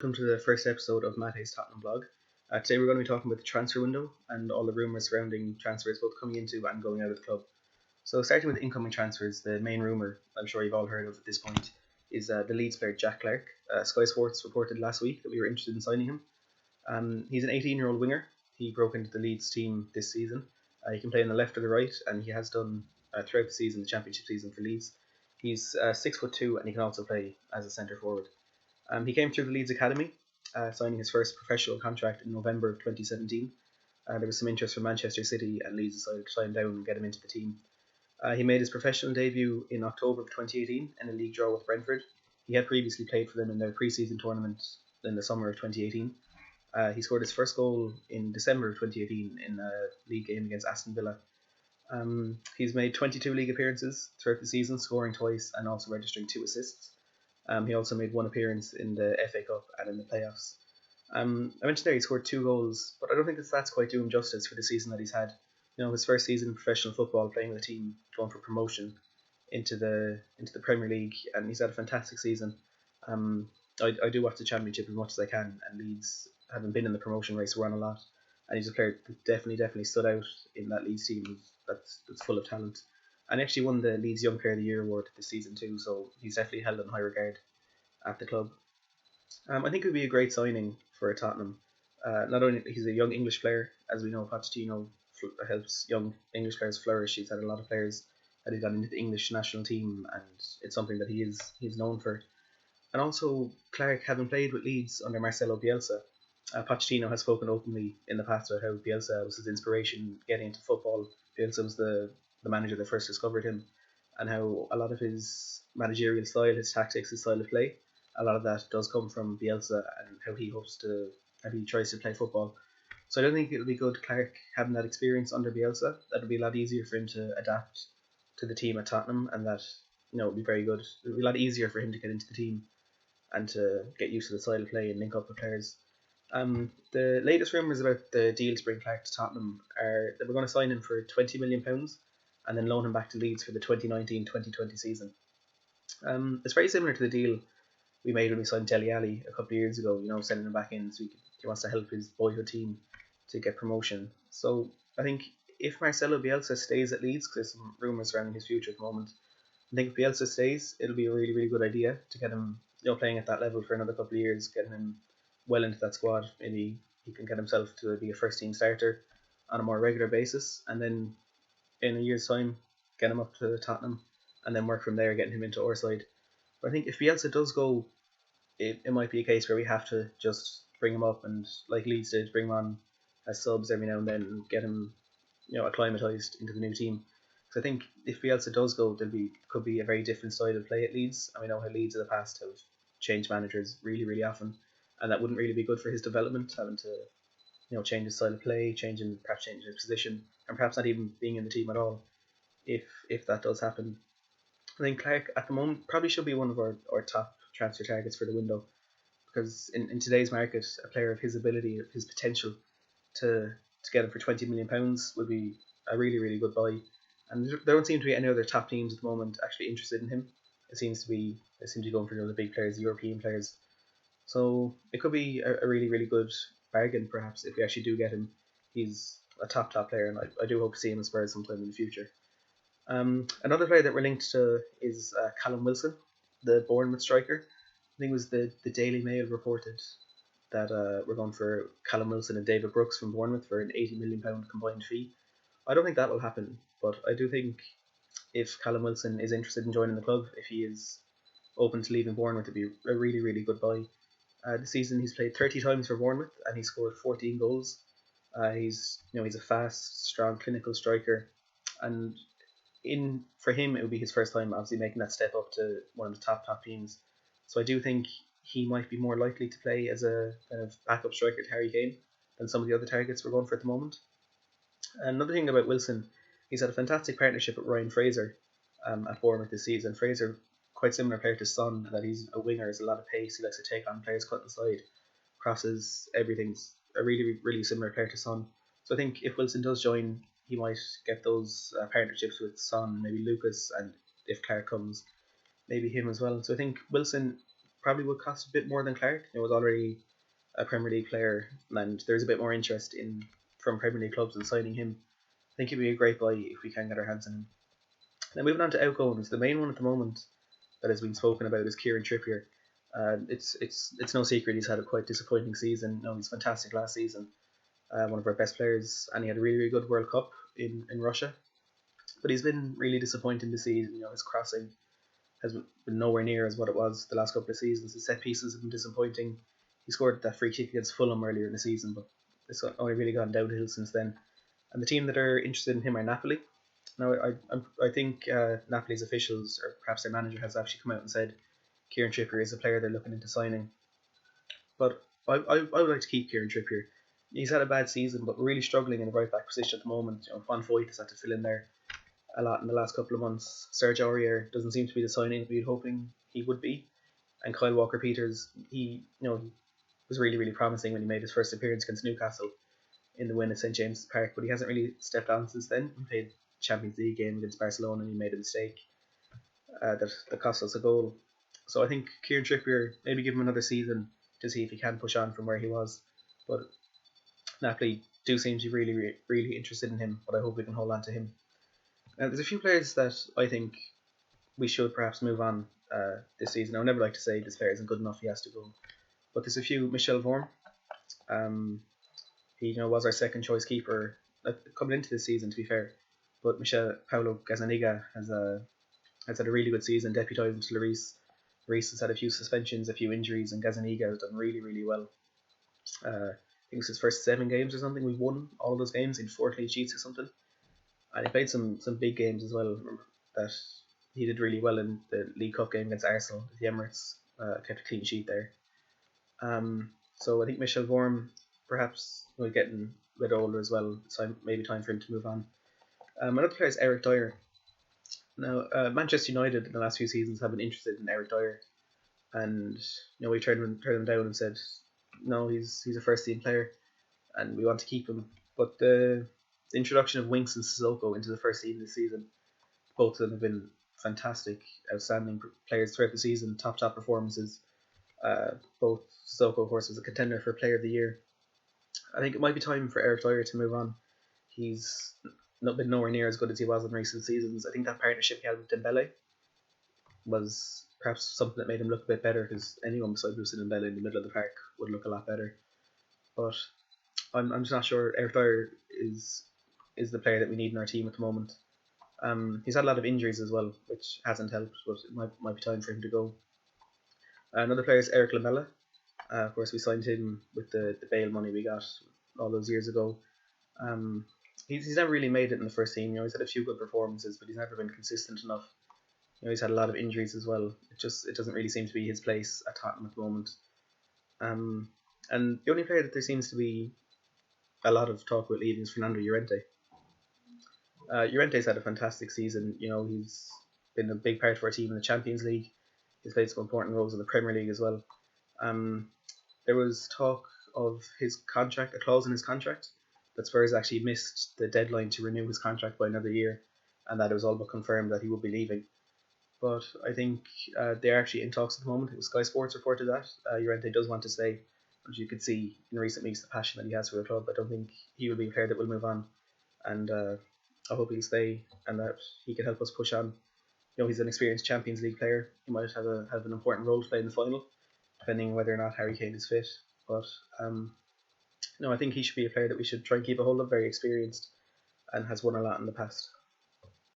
Welcome to the first episode of Mate's Tottenham blog. Today we're going to be talking about the transfer window and all the rumours surrounding transfers both coming into and going out of the club. So starting with incoming transfers, the main rumour I'm sure you've all heard of at this point is the Leeds player Jack Clarke. Sky Sports reported last week that we were interested in signing him. He's an 18-year-old winger. He broke into the Leeds team this season. He can play on the left or the right, and he has done throughout the season, the championship season for Leeds. He's 6'2", and he can also play as a centre forward. He came through the Leeds Academy, signing his first professional contract in November of 2017. There was some interest from Manchester City, and Leeds decided to sign him down and get him into the team. He made his professional debut in October of 2018 in a league draw with Brentford. He had previously played for them in their pre-season tournament in the summer of 2018. He scored his first goal in December of 2018 in a league game against Aston Villa. He's made 22 league appearances throughout the season, scoring twice and also registering 2 assists. He also made 1 appearance in the FA Cup and in the playoffs. I mentioned there he scored 2 goals, but I don't think the stats quite do him justice for the season that he's had. You know, his first season in professional football, playing with a team going for promotion into the Premier League, and he's had a fantastic season. I do watch the Championship as much as I can, and Leeds, having been in the promotion race, run a lot, and he's a player that definitely stood out in that Leeds team that's full of talent. And actually won the Leeds Young Player of the Year award this season too, so he's definitely held in high regard at the club. I think it would be a great signing for Tottenham. Not only he's a young English player, as we know, Pochettino helps young English players flourish. He's had a lot of players that he's got into the English national team, and it's something that he's known for. And also, Clarke, having played with Leeds under Marcelo Bielsa, Pochettino has spoken openly in the past about how Bielsa was his inspiration getting into football. Bielsa was the manager that first discovered him, and how a lot of his managerial style, his tactics, his style of play, a lot of that does come from Bielsa and how he tries to play football. So I don't think it'll be good Clarke having that experience under Bielsa. That'll be a lot easier for him to adapt to the team at Tottenham, and that it'll be very good. It'll be a lot easier for him to get into the team and to get used to the style of play and link up with players. The latest rumours about the deal to bring Clarke to Tottenham are that we're going to sign him for £20 million and then loan him back to Leeds for the 2019-2020 season. It's very similar to the deal we made when we signed Dele Alli a couple of years ago, sending him back in so he wants to help his boyhood team to get promotion. So I think if Marcelo Bielsa stays at Leeds, because there's some rumours surrounding his future at the moment, I think if Bielsa stays, it'll be a really, really good idea to get him playing at that level for another couple of years, getting him well into that squad. Maybe he can get himself to be a first team starter on a more regular basis, and then in a year's time get him up to Tottenham and then work from there, getting him into our side. But I think if Bielsa does go, it might be a case where we have to just bring him up and, like Leeds did, bring him on as subs every now and then and get him acclimatised into the new team. So I think if Bielsa does go, could be a very different style of play at Leeds, and we know how Leeds in the past have changed managers really, really often, and that wouldn't really be good for his development, having to change his style of play, perhaps changing his position, and perhaps not even being in the team at all. If that does happen, I think Clarke at the moment probably should be one of our top transfer targets for the window, because in today's market, a player of his ability, of his potential, to get him for £20 million would be a really, really good buy. And there don't seem to be any other top teams at the moment actually interested in him. They seem to be going for the big players, the European players. So it could be a really, really good bargain, perhaps, if we actually do get him. He's a top player, and I do hope to see him in Spurs sometime in the future. Another player that we're linked to is Callum Wilson, the Bournemouth striker. I think it was the Daily Mail reported that we're going for Callum Wilson and David Brooks from Bournemouth for an £80 million combined fee. I don't think that will happen, but I do think if Callum Wilson is interested in joining the club, if he is open to leaving Bournemouth, it'd be a really, really good buy. This season he's played 30 times for Bournemouth and he scored 14 goals. He's a fast, strong, clinical striker, and for him it would be his first time obviously making that step up to one of the top teams. So I do think he might be more likely to play as a kind of backup striker to Harry Kane than some of the other targets we're going for at the moment. Another thing about Wilson, he's had a fantastic partnership with Ryan Fraser at Bournemouth this season. Fraser, quite similar player to Son, that he's a winger, has a lot of pace, he likes to take on players, cut inside, crosses, everything's a really, really similar player to Son. So I think if Wilson does join, he might get those partnerships with Son, maybe Lucas, and if Clarke comes, maybe him as well. So I think Wilson probably would cost a bit more than Clarke. He was already a Premier League player, and there's a bit more interest in from Premier League clubs in signing him. I think he'd be a great buy if we can get our hands on him. Then moving on to outgoings, the main one at the moment that has been spoken about is Kieran Trippier. It's no secret he's had a quite disappointing season. No, he's fantastic last season, one of our best players, and he had a really good World Cup in Russia. But he's been really disappointing this season. His crossing has been nowhere near as what it was the last couple of seasons. His set pieces have been disappointing. He scored that free kick against Fulham earlier in the season, but it's only really gone downhill since then. And the team that are interested in him are Napoli. Now, I think Napoli's officials, or perhaps their manager, has actually come out and said Kieran Trippier is a player they're looking into signing. But I would like to keep Kieran Trippier. He's had a bad season, but really struggling in the right back position at the moment. Van Foyth has had to fill in there a lot in the last couple of months. Serge Aurier doesn't seem to be the signing we were hoping he would be, and Kyle Walker-Peters, he was really promising when he made his first appearance against Newcastle in the win at St James's Park, but he hasn't really stepped on since then. He played Champions League game against Barcelona and he made a mistake that cost us a goal. So I think Kieran Trippier, maybe give him another season to see if he can push on from where he was. But Napoli do seem to be really interested in him, but I hope we can hold on to him. There's a few players that I think we should perhaps move on this season. I would never like to say this player isn't good enough, he has to go. But there's a few. Michel Vorm, he was our second choice keeper coming into this season, to be fair. But Paulo Gazzaniga has had a really good season, deputising to Lloris. Lloris has had a few suspensions, a few injuries, and Gazzaniga has done really well. I think it's his first 7 games or something. We've won all those games in 4 clean sheets or something. And he played some big games as well. That he did really well in the League Cup game against Arsenal at the Emirates. Kept a clean sheet there. So I think Michel Vorm, perhaps getting a bit older as well. It's maybe time for him to move on. Another player is Eric Dyer. Now, Manchester United in the last few seasons have been interested in Eric Dyer, and we turned him down and said no, he's a first team player, and we want to keep him. But the introduction of Winks and Sissoko into the first team this season, both of them have been fantastic, outstanding players throughout the season, top performances. Both Sissoko, of course, was a contender for Player of the Year. I think it might be time for Eric Dyer to move on. He's not been nowhere near as good as he was in recent seasons. I think that partnership he had with Dembele was perhaps something that made him look a bit better, because anyone besides Moussa Dembele in the middle of the park would look a lot better. But I'm just not sure Eric Dyer is the player that we need in our team at the moment. He's had a lot of injuries as well, which hasn't helped, but it might be time for him to go. Another player is Eric Lamela. Of course, we signed him with the Bale money we got all those years ago. He's never really made it in the first team. He's had a few good performances, but he's never been consistent enough. He's had a lot of injuries as well. It doesn't really seem to be his place at Tottenham at the moment. And the only player that there seems to be a lot of talk about leaving is Fernando Llorente. Llorente's had a fantastic season. He's been a big part of our team in the Champions League. He's played some important roles in the Premier League as well. There was talk of his contract, a clause in his contract, that Spurs actually missed the deadline to renew his contract by another year, and that it was all but confirmed that he would be leaving. But I think they're actually in talks at the moment. It was Sky Sports reported that. Llorente does want to stay. As you could see in recent weeks, the passion that he has for the club, I don't think he will be a player that will move on. And I hope he'll stay and that he can help us push on. He's an experienced Champions League player. He might have an important role to play in the final, depending whether or not Harry Kane is fit. But I think he should be a player that we should try and keep a hold of, very experienced, and has won a lot in the past.